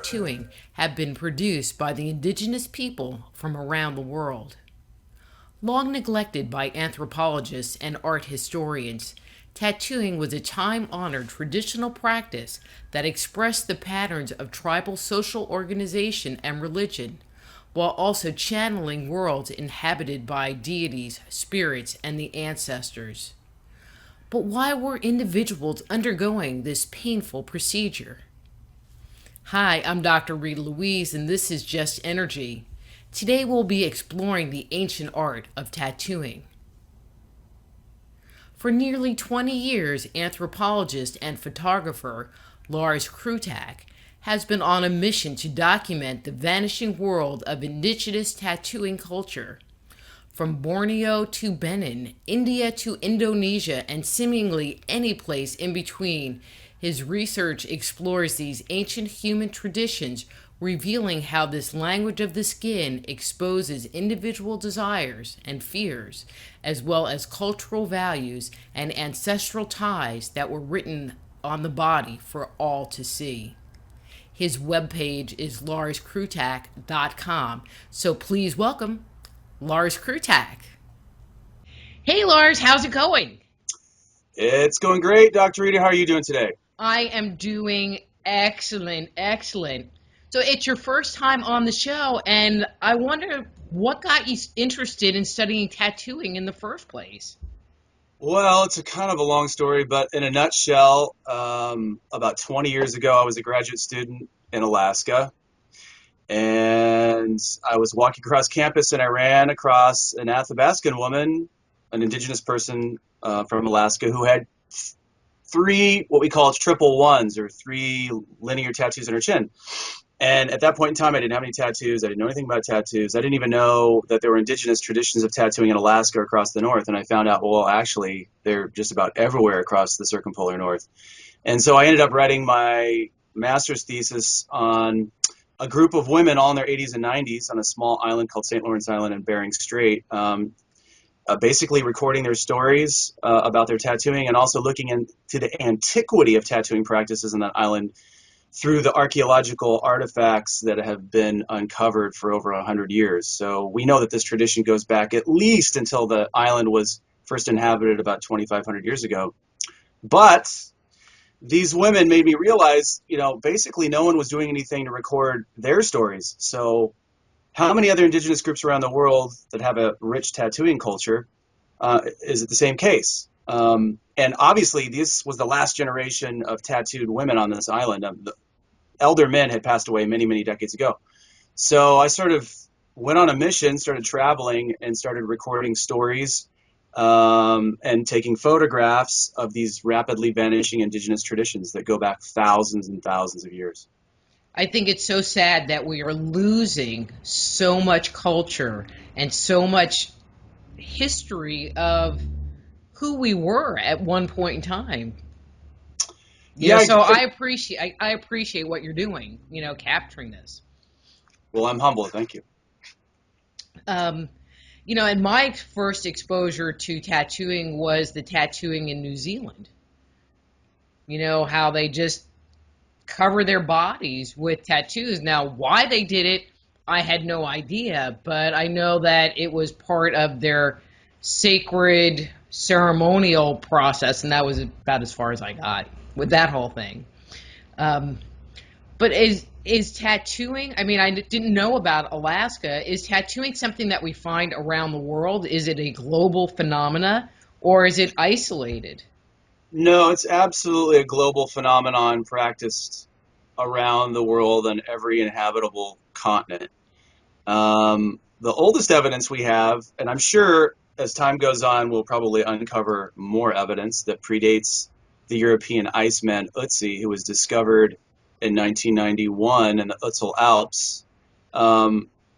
tattooing have been produced by the indigenous people from around the world. Long neglected by anthropologists and art historians, tattooing was a time-honored traditional practice that expressed the patterns of tribal social organization and religion, while also channeling worlds inhabited by deities, spirits, and the ancestors. But why were individuals undergoing this painful procedure? Hi, I'm Dr. Rita Louise, and this is Just Energy. Today we'll be exploring the ancient art of tattooing. For nearly 20 years, anthropologist and photographer Lars Krutak has been on a mission to document the vanishing world of indigenous tattooing culture. From Borneo to Benin, India to Indonesia, and seemingly any place in between, his research explores these ancient human traditions, revealing how this language of the skin exposes individual desires and fears, as well as cultural values and ancestral ties that were written on the body for all to see. His webpage is larskrutak.com, so please welcome Lars Krutak. Hey Lars, how's it going? It's going great, Dr. Rita. How are you doing today? I am doing excellent. So it's your first time on the show, and I wonder what got you interested in studying tattooing in the first place? Well, it's a kind of a long story, but in a nutshell, about 20 years ago, I was a graduate student in Alaska, and I was walking across campus, and I ran across an Athabascan woman, an indigenous person from Alaska, who had three what we call triple ones, or three linear tattoos on her chin. And at that point in time, I didn't have any tattoos. I didn't know anything about tattoos. I didn't even know that there were indigenous traditions of tattooing in Alaska across the north. And I found out, well, actually, they're just about everywhere across the circumpolar north. And so I ended up writing my master's thesis on a group of women all in their 80s and 90s on a small island called St. Lawrence Island in Bering Strait, basically recording their stories about their tattooing, and also looking into the antiquity of tattooing practices on that island through the archaeological artifacts that have been uncovered for over 100 years. So we know that this tradition goes back at least until the island was first inhabited about 2,500 years ago. But these women made me realize, basically no one was doing anything to record their stories. So how many other indigenous groups around the world that have a rich tattooing culture is it the same case? And obviously, this was the last generation of tattooed women on this island. The elder men had passed away many, many decades ago. So I sort of went on a mission, started traveling, and started recording stories and taking photographs of these rapidly vanishing indigenous traditions that go back thousands and thousands of years. I think it's so sad that we are losing so much culture and so much history of who we were at one point in time. So I appreciate what you're doing, capturing this. Well, I'm humbled. Thank you. And my first exposure to tattooing was the tattooing in New Zealand. How they just cover their bodies with tattoos. Now, why they did it, I had no idea, but I know that it was part of their sacred ceremonial process, and that was about as far as I got with that whole thing. But is tattooing, I didn't know about Alaska. Is tattooing something that we find around the world? Is it a global phenomena, or is it isolated? No, it's absolutely a global phenomenon practiced around the world on every inhabitable continent. The oldest evidence we have, and I'm sure as time goes on, we'll probably uncover more evidence that predates the European Iceman Ötzi, who was discovered in 1991 in the Ötztal Alps.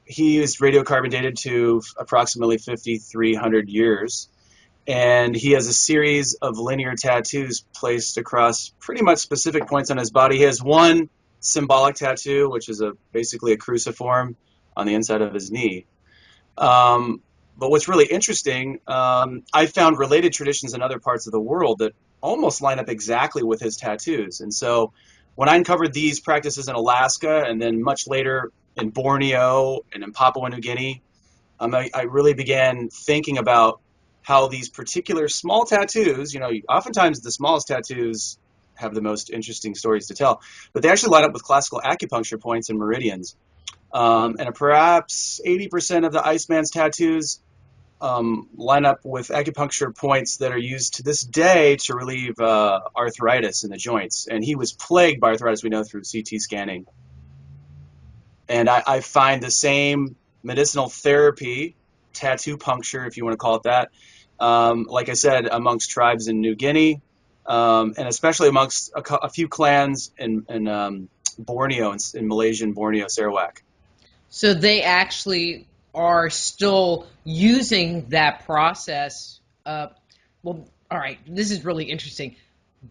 He is radiocarbon dated to approximately 5,300 years. And he has a series of linear tattoos placed across pretty much specific points on his body. He has one symbolic tattoo, which is basically a cruciform on the inside of his knee. But what's really interesting, I found related traditions in other parts of the world that almost line up exactly with his tattoos. And so when I uncovered these practices in Alaska and then much later in Borneo and in Papua New Guinea, I really began thinking about how these particular small tattoos, oftentimes the smallest tattoos have the most interesting stories to tell, but they actually line up with classical acupuncture points and meridians. And perhaps 80% of the Iceman's tattoos line up with acupuncture points that are used to this day to relieve arthritis in the joints. And he was plagued by arthritis, we know, through CT scanning. And I find the same medicinal therapy, tattoo puncture, if you want to call it that, like I said, amongst tribes in New Guinea, and especially amongst a few clans in Borneo, in Malaysian Borneo, Sarawak. So they actually are still using that process. Well, all right, this is really interesting.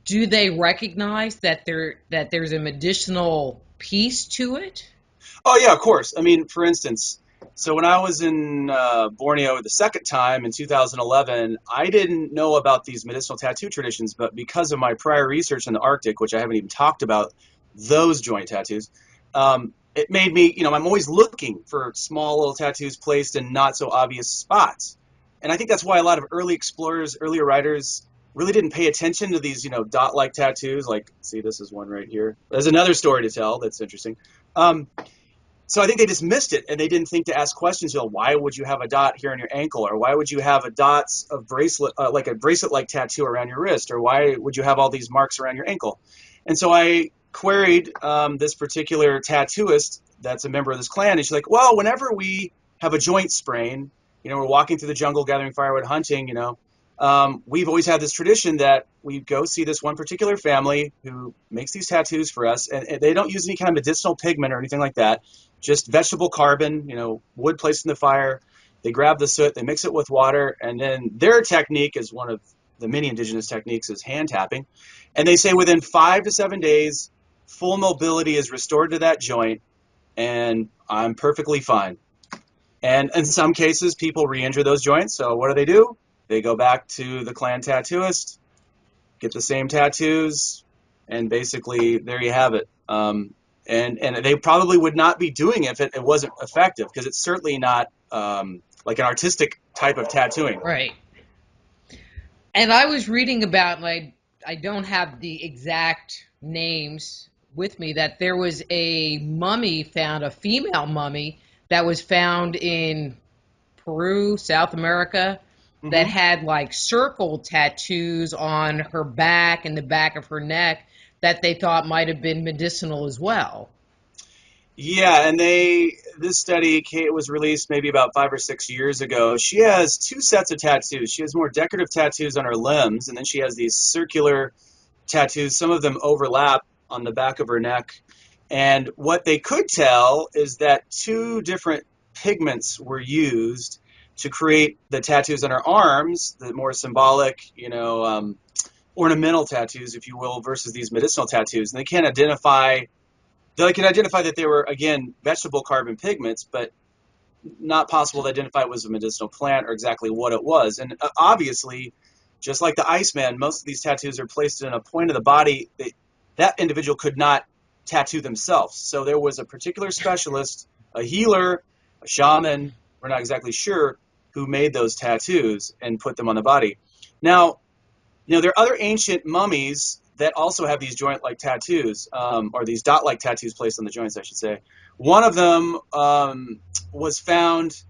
Do they recognize that there's a medicinal piece to it? Oh yeah, of course. I mean, for instance, so when I was in Borneo the second time in 2011, I didn't know about these medicinal tattoo traditions, but because of my prior research in the Arctic, which I haven't even talked about, those joint tattoos, it made me, I'm always looking for small little tattoos placed in not so obvious spots. And I think that's why a lot of early explorers, earlier writers really didn't pay attention to these, dot-like tattoos. Like, see, this is one right here. There's another story to tell that's interesting. So I think they just missed it, and they didn't think to ask questions. Why would you have a dot here on your ankle, or why would you have a dots of bracelet, like a bracelet-like tattoo around your wrist, or why would you have all these marks around your ankle? And so I queried this particular tattooist that's a member of this clan, and she's like, well, whenever we have a joint sprain, we're walking through the jungle gathering firewood, hunting, we've always had this tradition that we go see this one particular family who makes these tattoos for us, and they don't use any kind of medicinal pigment or anything like that, just vegetable carbon, wood placed in the fire. They grab the soot, they mix it with water, and then their technique is one of the many indigenous techniques is hand tapping. And they say within 5 to 7 days, full mobility is restored to that joint, and I'm perfectly fine. And in some cases, people re-injure those joints. So what do? They go back to the clan tattooist, get the same tattoos, and basically there you have it. And they probably would not be doing it if it wasn't effective, because it's certainly not like an artistic type of tattooing. Right. And I was reading about, like, I don't have the exact names with me, that there was a mummy found, a female mummy, that was found in Peru, South America, that had like circle tattoos on her back and the back of her neck that they thought might have been medicinal as well. Yeah, and this study was released maybe about 5 or 6 years ago. She has two sets of tattoos. She has more decorative tattoos on her limbs, and then she has these circular tattoos. Some of them overlap on the back of her neck. And what they could tell is that two different pigments were used to create the tattoos on her arms, the more symbolic, ornamental tattoos, if you will, versus these medicinal tattoos. And they can identify that they were, again, vegetable carbon pigments, but not possible to identify it was a medicinal plant or exactly what it was. And obviously, just like the Iceman, most of these tattoos are placed in a point of the body that individual could not tattoo themselves. So there was a particular specialist, a healer, a shaman, we're not exactly sure, who made those tattoos and put them on the body. Now, there are other ancient mummies that also have these joint-like tattoos, or these dot-like tattoos placed on the joints, I should say. One of them was found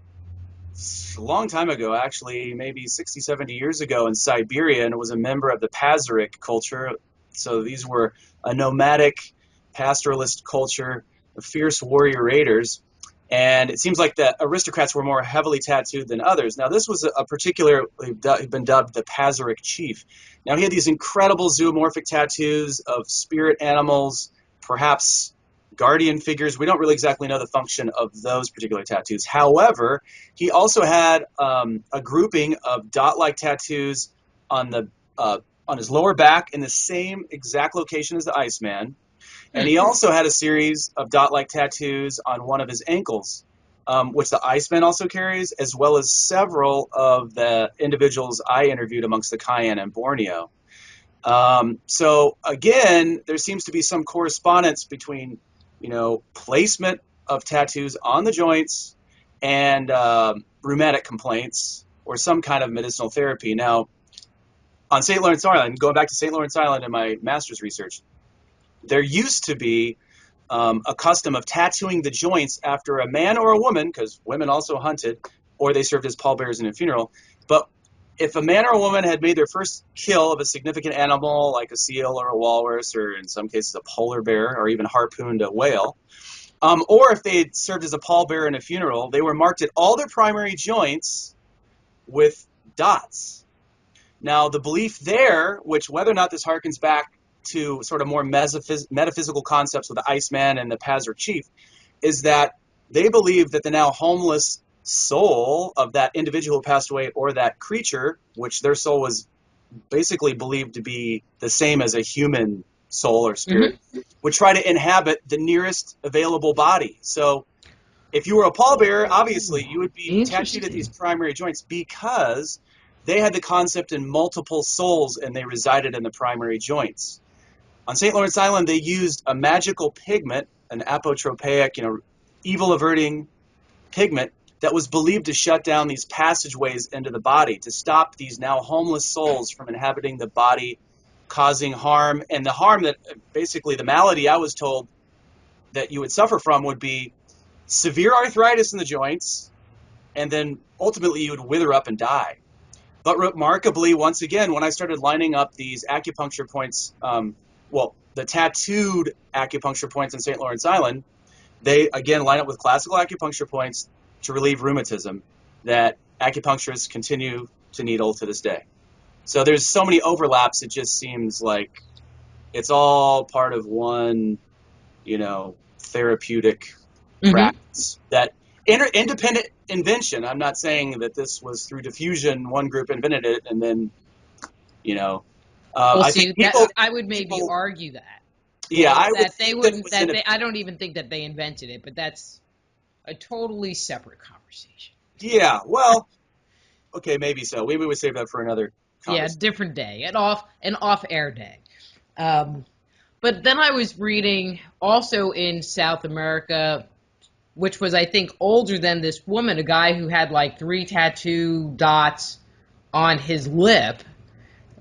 a long time ago, actually, maybe 60, 70 years ago in Siberia, and it was a member of the Pazyryk culture. So these were a nomadic pastoralist culture of fierce warrior raiders. And it seems like the aristocrats were more heavily tattooed than others. Now, this was a particular, been dubbed the Pazyryk chief. Now, he had these incredible zoomorphic tattoos of spirit animals, perhaps guardian figures. We don't really exactly know the function of those particular tattoos. However, he also had a grouping of dot-like tattoos on his lower back in the same exact location as the Iceman. And he also had a series of dot-like tattoos on one of his ankles, which the Iceman also carries, as well as several of the individuals I interviewed amongst the Cayenne and Borneo. So again, there seems to be some correspondence between, placement of tattoos on the joints and rheumatic complaints or some kind of medicinal therapy. Now, on St. Lawrence Island, going back to St. Lawrence Island in my master's research, there used to be a custom of tattooing the joints after a man or a woman, because women also hunted, or they served as pallbearers in a funeral. But if a man or a woman had made their first kill of a significant animal, like a seal or a walrus, or in some cases a polar bear, or even harpooned a whale, or if they had served as a pallbearer in a funeral, they were marked at all their primary joints with dots. Now, the belief there, which whether or not this harkens back to sort of more metaphysical concepts with the Iceman and the Pazur chief, is that they believe that the now homeless soul of that individual who passed away or that creature, which their soul was basically believed to be the same as a human soul or spirit, would try to inhabit the nearest available body. So if you were a pallbearer, obviously you would be tattooed at these primary joints because they had the concept in multiple souls and they resided in the primary joints. On St. Lawrence Island, they used a magical pigment, an apotropaic, evil-averting pigment that was believed to shut down these passageways into the body, to stop these now homeless souls from inhabiting the body, causing harm. And the harm that, basically the malady I was told that you would suffer from would be severe arthritis in the joints, and then ultimately you would wither up and die. But remarkably, once again, when I started lining up these acupuncture points, the tattooed acupuncture points in St. Lawrence Island, they again line up with classical acupuncture points to relieve rheumatism that acupuncturists continue to needle to this day. So there's so many overlaps, it just seems like it's all part of one, therapeutic practice that independent invention. I'm not saying that this was through diffusion, one group invented it, and then, Well, I see, think people, I would maybe argue that. yeah, I would That they think that it wouldn't. was in I don't even think that they invented it, but that's a totally separate conversation. yeah, well, okay, maybe so. Maybe we save that for another Yeah, conversation. different day, an off air day. Um, but then I was reading also in South America, which was I think older than this woman, a guy who had like 3 tattoo dots on his lip,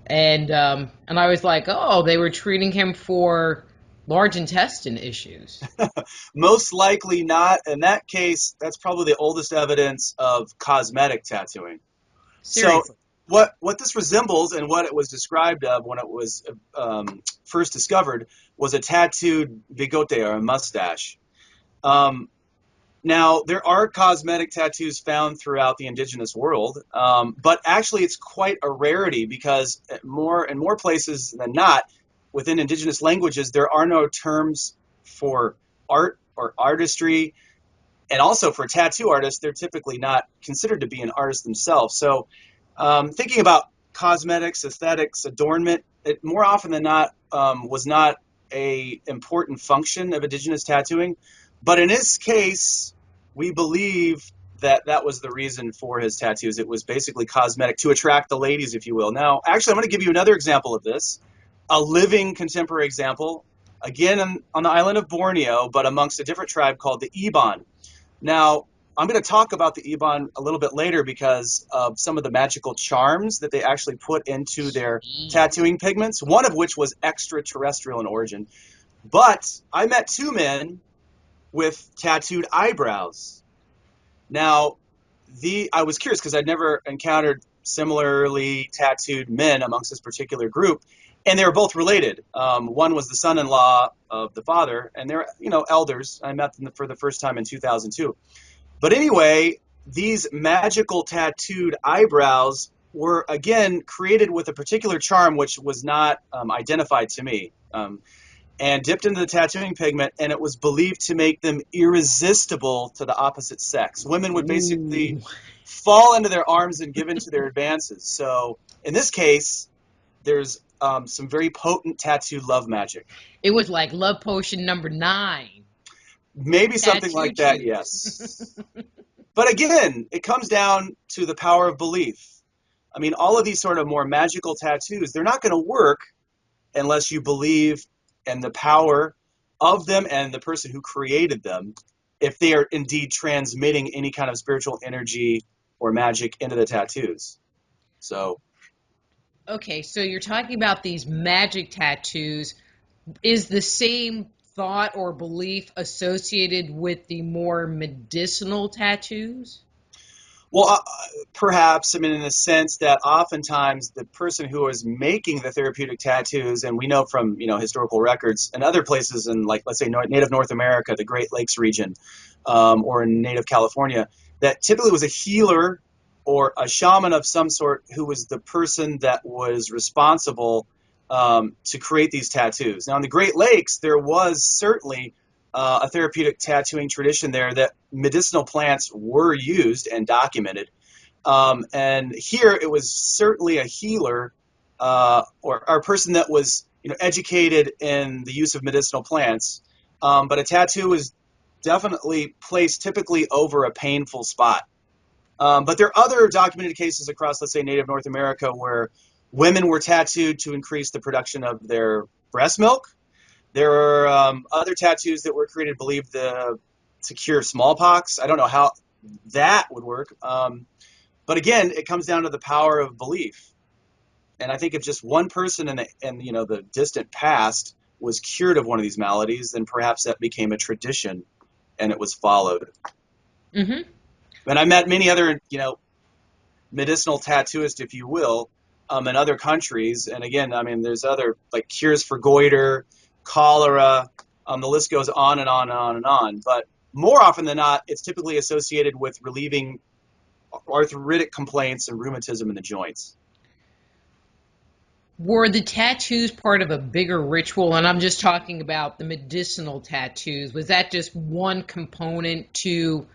and I was like, oh, they were treating him for large intestine issues. Most likely not. In that case, that's probably the oldest evidence of cosmetic tattooing. So Seriously. what this resembles and what it was described of when it was first discovered was a tattooed bigote or a mustache. Um, Now, there are cosmetic tattoos found throughout the indigenous world, but actually it's quite a rarity because in more places than not, within indigenous languages, there are no terms for art or artistry. And also for tattoo artists, they're typically not considered to be an artist themselves. So thinking about cosmetics, aesthetics, adornment, it more often than not was not a important function of indigenous tattooing. But in his case, we believe that that was the reason for his tattoos. It was basically cosmetic to attract the ladies, if you will. Now, actually, I'm going to give you another example of this, a living contemporary example, again on the island of Borneo, but amongst a different tribe called the Iban. Now, I'm going to talk about the Iban a little bit later because of some of the magical charms that they actually put into their tattooing pigments, one of which was extraterrestrial in origin. But I met 2 men with tattooed eyebrows. Now, I was curious because I'd never encountered similarly tattooed men amongst this particular group, and they were both related. One was the son-in-law of the father, and they're elders. I met them for the first time in 2002. But anyway, these magical tattooed eyebrows were again created with a particular charm which was not identified to me. And dipped into the tattooing pigment, and it was believed to make them irresistible to the opposite sex. Women would basically fall into their arms and give in to their advances. So in this case, there's some very potent tattooed love magic. It was like love potion number 9. Maybe something like Tattoo that, juice. yes. But again, it comes down to the power of belief. I mean, all of these sort of more magical tattoos, they're not going to work. They're not going to work. They're not going to unless you believe in the power of them and the person who created them, if they are indeed transmitting any kind of spiritual energy or magic into the tattoos. So, Okay, so you're talking about these magic tattoos. Is the same thought or belief associated with the more medicinal tattoos? well, perhaps, I mean, in the sense that oftentimes the person who is making the therapeutic tattoos, and we know from, historical records and other places in, like, let's say, native North America, the Great Lakes region, or in native California, that typically was a healer or a shaman of some sort who was the person that was responsible to create these tattoos. Now, in the Great Lakes, there was certainly a therapeutic tattooing tradition there that medicinal plants were used and documented. And here it was certainly a healer or a person that was educated in the use of medicinal plants. But a tattoo was definitely placed typically over a painful spot. But there are other documented cases across, let's say, native North America where women were tattooed to increase the production of their breast milk. There are other tattoos that were created believed to cure smallpox. I don't know how that would work. But again, it comes down to the power of belief. And I think if just one person in the distant past was cured of one of these maladies, then perhaps that became a tradition and it was followed. Hmm. And I met many other, medicinal tattooists, if you will, in other countries. And again, I mean, there's other like cures for goiter, cholera. The list goes on and on and on and on. But more often than not, it's typically associated with relieving arthritic complaints and rheumatism in the joints. Were the tattoos part of a bigger ritual? And I'm just talking about the medicinal tattoos. Was that just one component to,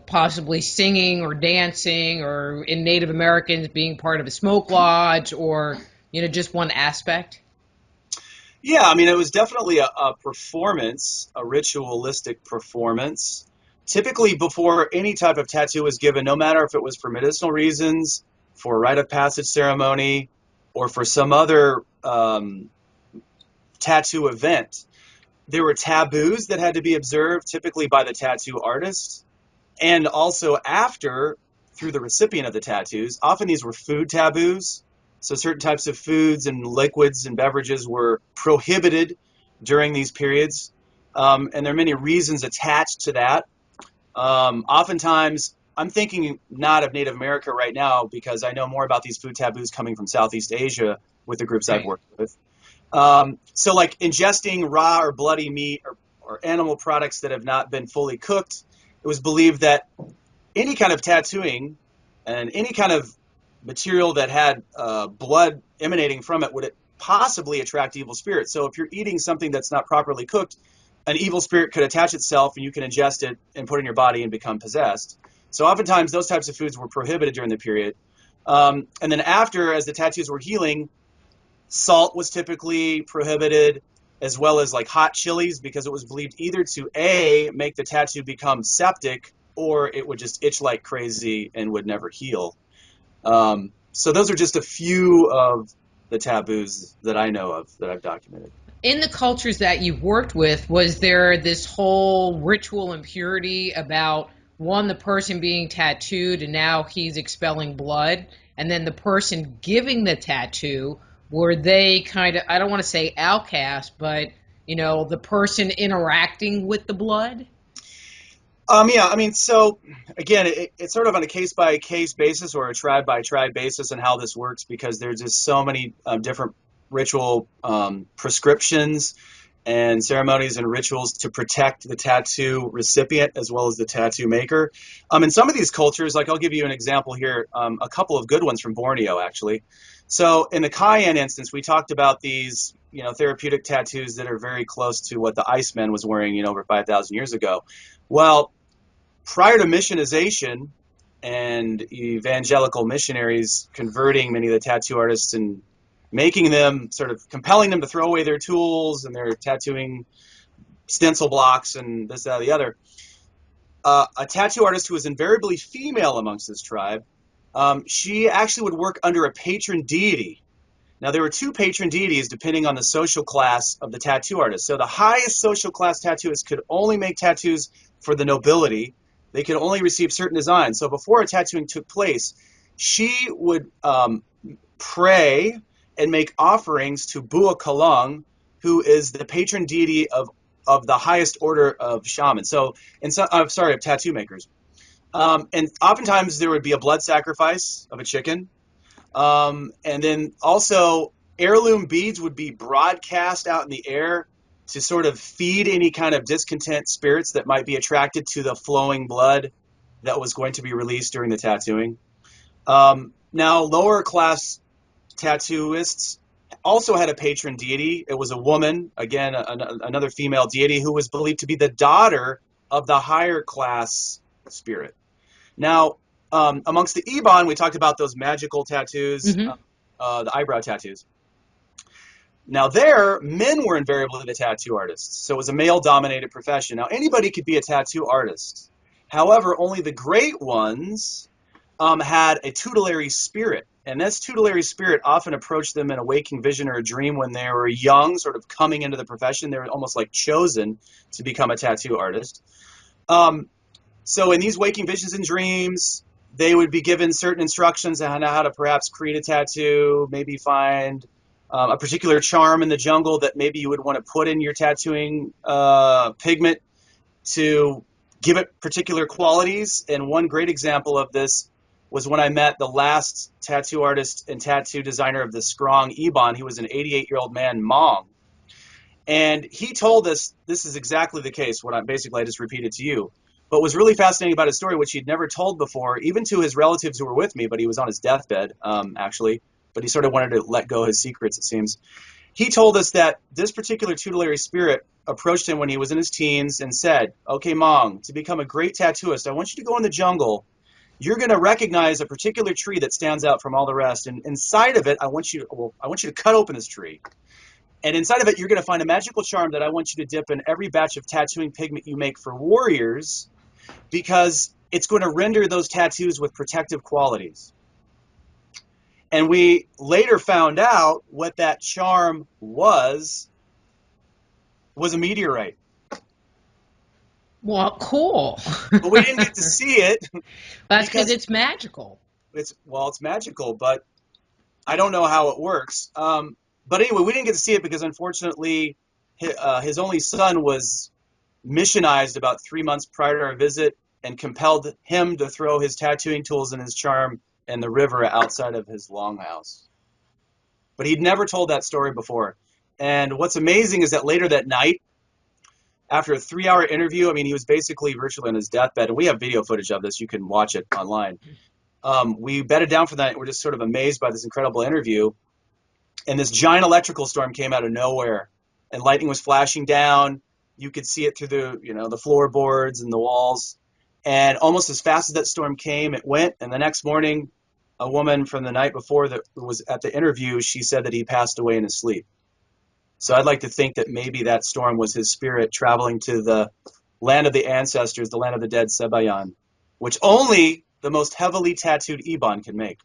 possibly singing or dancing, or in Native Americans being part of a smoke lodge, or, just one aspect? Yeah, I mean, it was definitely a performance, a ritualistic performance. Typically, before any type of tattoo was given, no matter if it was for medicinal reasons, for a rite of passage ceremony, or for some other tattoo event, there were taboos that had to be observed, typically by the tattoo artist, and also after, through the recipient of the tattoos. Often these were food taboos. So certain types of foods and liquids and beverages were prohibited during these periods. And there are many reasons attached to that. Oftentimes, I'm thinking not of Native America right now because I know more about these food taboos coming from Southeast Asia with the groups I've Right. worked with. So like ingesting raw or bloody meat or animal products that have not been fully cooked, it was believed that any kind of tattooing and any kind of material that had blood emanating from it would possibly attract evil spirits. So if you're eating something that's not properly cooked, an evil spirit could attach itself and you can ingest it and put it in your body and become possessed. So oftentimes those types of foods were prohibited during the period. And then after, as the tattoos were healing, salt was typically prohibited, as well as like hot chilies, because it was believed either to A, make the tattoo become septic, or it would just itch like crazy and would never heal. So those are just a few of the taboos that I know of that I've documented. In the cultures that you've worked with, was there this whole ritual impurity about one, the person being tattooed and now he's expelling blood, and then the person giving the tattoo, were they kind of, I don't want to say outcast, but, the person interacting with the blood? Yeah, I mean, so again, it's sort of on a case by case basis or a tribe by tribe basis and how this works because there's just so many different ritual prescriptions and ceremonies and rituals to protect the tattoo recipient as well as the tattoo maker. In some of these cultures, like I'll give you an example here, a couple of good ones from Borneo, actually. So in the Cayenne instance, we talked about these, therapeutic tattoos that are very close to what the Iceman was wearing, over 5,000 years ago. Well, prior to missionization and evangelical missionaries converting many of the tattoo artists and making them, sort of compelling them to throw away their tools and their tattooing stencil blocks and this, that, or the other, a tattoo artist who was invariably female amongst this tribe, she actually would work under a patron deity. Now, there were two patron deities depending on the social class of the tattoo artist. So the highest social class tattooist could only make tattoos for the nobility. They could only receive certain designs. So before a tattooing took place, she would pray and make offerings to Bua Kalung, who is the patron deity of the highest order of shamans. Of tattoo makers. And oftentimes there would be a blood sacrifice of a chicken. And then also heirloom beads would be broadcast out in the air to sort of feed any kind of discontent spirits that might be attracted to the flowing blood that was going to be released during the tattooing. Now, lower class tattooists also had a patron deity. It was a woman, again, another female deity who was believed to be the daughter of the higher class spirit. Now, amongst the Iban, we talked about those magical tattoos, the eyebrow tattoos. Now there, men were invariably the tattoo artists. So it was a male-dominated profession. Now anybody could be a tattoo artist. However, only the great ones had a tutelary spirit. And this tutelary spirit often approached them in a waking vision or a dream when they were young, sort of coming into the profession. They were almost like chosen to become a tattoo artist. So in these waking visions and dreams, they would be given certain instructions on how to perhaps create a tattoo, maybe find a particular charm in the jungle that maybe you would want to put in your tattooing pigment to give it particular qualities. And one great example of this was when I met the last tattoo artist and tattoo designer of the Strong Iban. He was an 88-year-old man, Mong. And he told us this is exactly the case, what I just repeated to you. But what was really fascinating about his story, which he'd never told before, even to his relatives who were with me, but he was on his deathbed, actually, but he sort of wanted to let go his secrets, it seems. He told us that this particular tutelary spirit approached him when he was in his teens and said, okay, Mong, to become a great tattooist, I want you to go in the jungle. You're going to recognize a particular tree that stands out from all the rest. And inside of it, I want you to cut open this tree. And inside of it, you're going to find a magical charm that I want you to dip in every batch of tattooing pigment you make for warriors, because it's going to render those tattoos with protective qualities. And we later found out what that charm was a meteorite. Well, cool. But we didn't get to see it. That's because it's magical. It's magical, but I don't know how it works. But anyway, we didn't get to see it because unfortunately his only son was missionized about 3 months prior to our visit and compelled him to throw his tattooing tools and his charm in the river outside of his longhouse. But he'd never told that story before. And what's amazing is that later that night, after a 3-hour interview, I mean, he was basically virtually on his deathbed, and we have video footage of this. You can watch it online. We bedded down for that, and we're just sort of amazed by this incredible interview. And this giant electrical storm came out of nowhere, and lightning was flashing down. You could see it through the floorboards and the walls. And almost as fast as that storm came, it went. And the next morning, a woman from the night before that was at the interview, she said that he passed away in his sleep. So I'd like to think that maybe that storm was his spirit traveling to the land of the ancestors, the land of the dead, Sebayan, which only the most heavily tattooed Iban can make.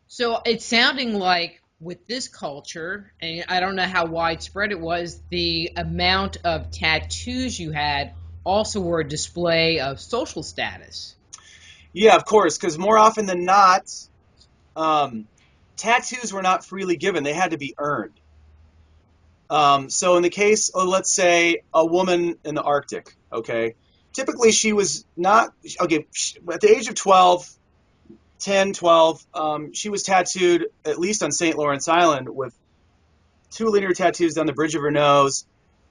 So it's sounding like with this culture, and I don't know how widespread it was, the amount of tattoos you had also were a display of social status. Yeah, of course, because more often than not, tattoos were not freely given. They had to be earned. So in the case, let's say a woman in the Arctic, okay, typically she was not, okay, at the age of 10, 12, she was tattooed, at least on St. Lawrence Island, with 2 linear tattoos down the bridge of her nose,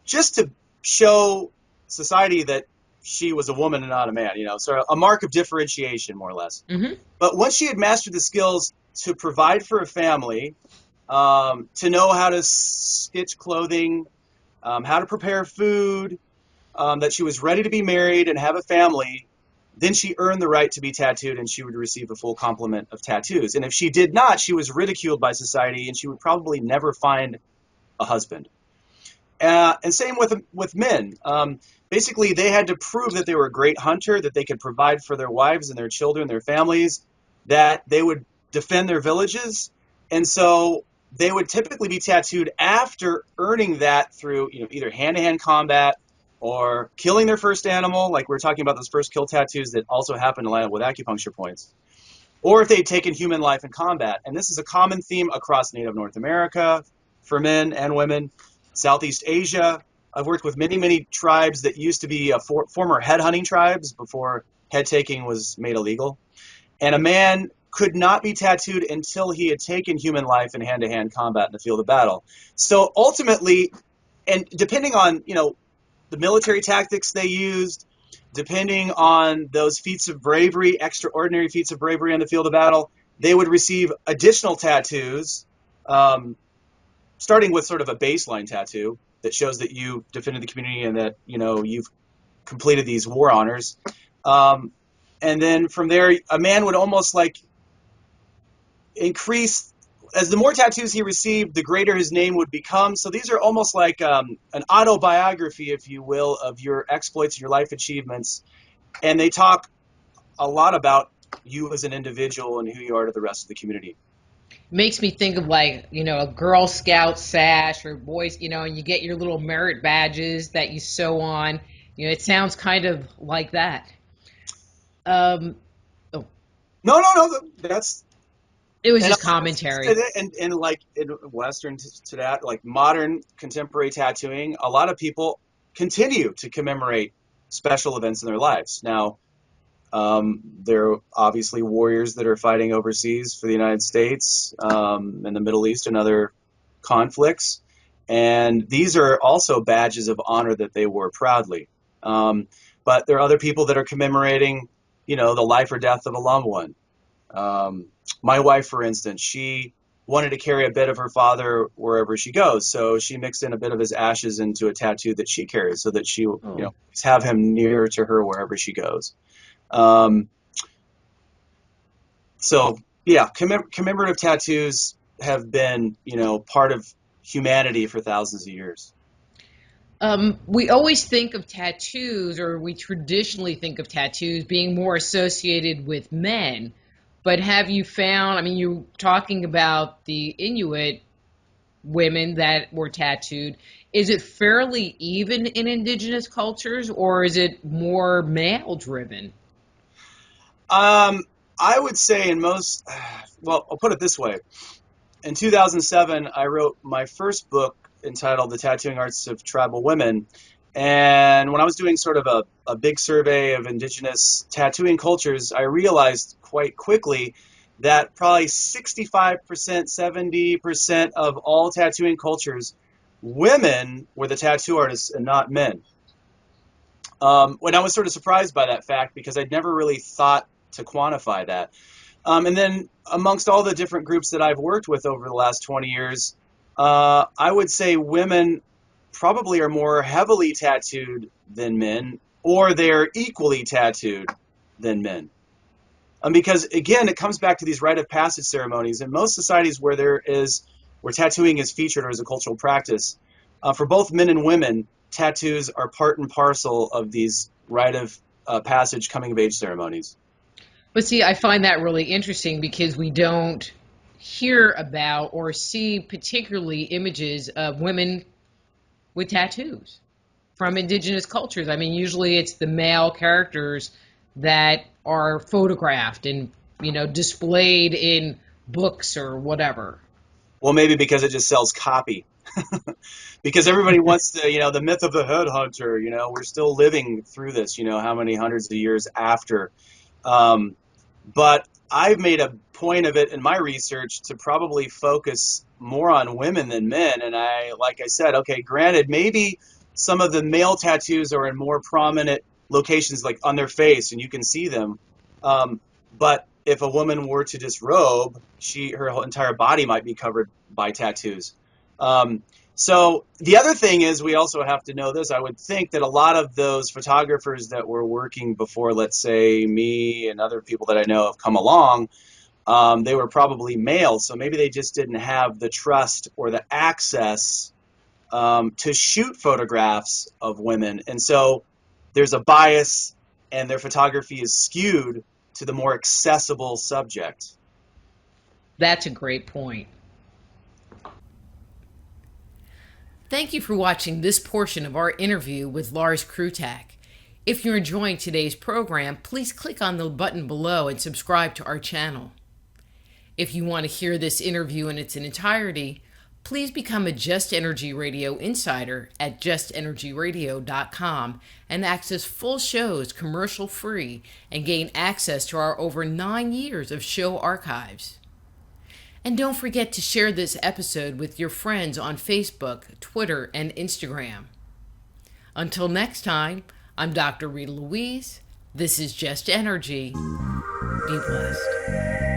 just to show society that she was a woman and not a man, so a mark of differentiation, more or less. Mm-hmm. But once she had mastered the skills to provide for a family, to know how to stitch clothing, how to prepare food, that she was ready to be married and have a family, then she earned the right to be tattooed and she would receive a full complement of tattoos. And if she did not, she was ridiculed by society and she would probably never find a husband. And same with men. Basically, they had to prove that they were a great hunter, that they could provide for their wives and their children, their families, that they would defend their villages, And so they would typically be tattooed after earning that through, either hand-to-hand combat or killing their first animal, like we are talking about those first kill tattoos that also happen to line up with acupuncture points, or if they'd taken human life in combat. And this is a common theme across Native North America for men and women, Southeast Asia. I've worked with many, many tribes that used to be former head hunting tribes before head taking was made illegal. And a man could not be tattooed until he had taken human life in hand-to-hand combat in the field of battle. So ultimately, and depending on, the military tactics they used, depending on those feats of bravery, extraordinary feats of bravery on the field of battle, they would receive additional tattoos, starting with sort of a baseline tattoo that shows that you defended the community and that, you've completed these war honors. And then from there, a man would almost like increase, as the more tattoos he received, the greater his name would become. So these are almost like an autobiography, if you will, of your exploits and your life achievements. And they talk a lot about you as an individual and who you are to the rest of the community. Makes me think of like, a Girl Scout sash or boys, and you get your little merit badges that you sew on. It sounds kind of like that. Um, oh, No, no, no. That's it was and just commentary. and like in Western to that, like modern contemporary tattooing, a lot of people continue to commemorate special events in their lives. Now, there are obviously warriors that are fighting overseas for the United States, in the Middle East and other conflicts. And these are also badges of honor that they wore proudly. But there are other people that are commemorating, the life or death of a loved one. My wife, for instance, she wanted to carry a bit of her father wherever she goes. So she mixed in a bit of his ashes into a tattoo that she carries so that she, Oh. have him near to her wherever she goes. Um, so yeah, commemorative tattoos have been, part of humanity for thousands of years. We always think of tattoos, or we traditionally think of tattoos being more associated with men. But have you found, I mean, you're talking about the Inuit women that were tattooed. Is it fairly even in indigenous cultures, or is it more male driven? Um, I would say in most, well, I'll put it this way. In 2007, I wrote my first book entitled The Tattooing Arts of Tribal Women. And when I was doing sort of a big survey of indigenous tattooing cultures, I realized quite quickly that probably 65%, 70% of all tattooing cultures, women were the tattoo artists and not men. When I was sort of surprised by that fact because I'd never really thought to quantify that. And then amongst all the different groups that I've worked with over the last 20 years, I would say women probably are more heavily tattooed than men, or they're equally tattooed than men. Because again, it comes back to these rite of passage ceremonies. In most societies where tattooing is featured or as a cultural practice, for both men and women, tattoos are part and parcel of these rite of passage coming of age ceremonies. But see, I find that really interesting because we don't hear about or see particularly images of women with tattoos from indigenous cultures. I mean, usually it's the male characters that are photographed and, displayed in books or whatever. Well, maybe because it just sells copy. Because everybody wants to, the myth of the headhunter, we're still living through this, how many hundreds of years after. Um, but I've made a point of it in my research to probably focus more on women than men. And like I said, okay, granted, maybe some of the male tattoos are in more prominent locations, like on their face, and you can see them. But if a woman were to disrobe, her whole entire body might be covered by tattoos. Um, so the other thing is we also have to know this. I would think that a lot of those photographers that were working before, let's say, me and other people that I know have come along, they were probably male. So maybe they just didn't have the trust or the access to shoot photographs of women. And so there's a bias and their photography is skewed to the more accessible subject. That's a great point. Thank you for watching this portion of our interview with Lars Krutak. If you're enjoying today's program, please click on the button below and subscribe to our channel. If you want to hear this interview in its entirety, please become a Just Energy Radio insider at justenergyradio.com and access full shows commercial-free and gain access to our over 9 years of show archives. And don't forget to share this episode with your friends on Facebook, Twitter, and Instagram. Until next time, I'm Dr. Rita Louise. This is Just Energy. Be blessed.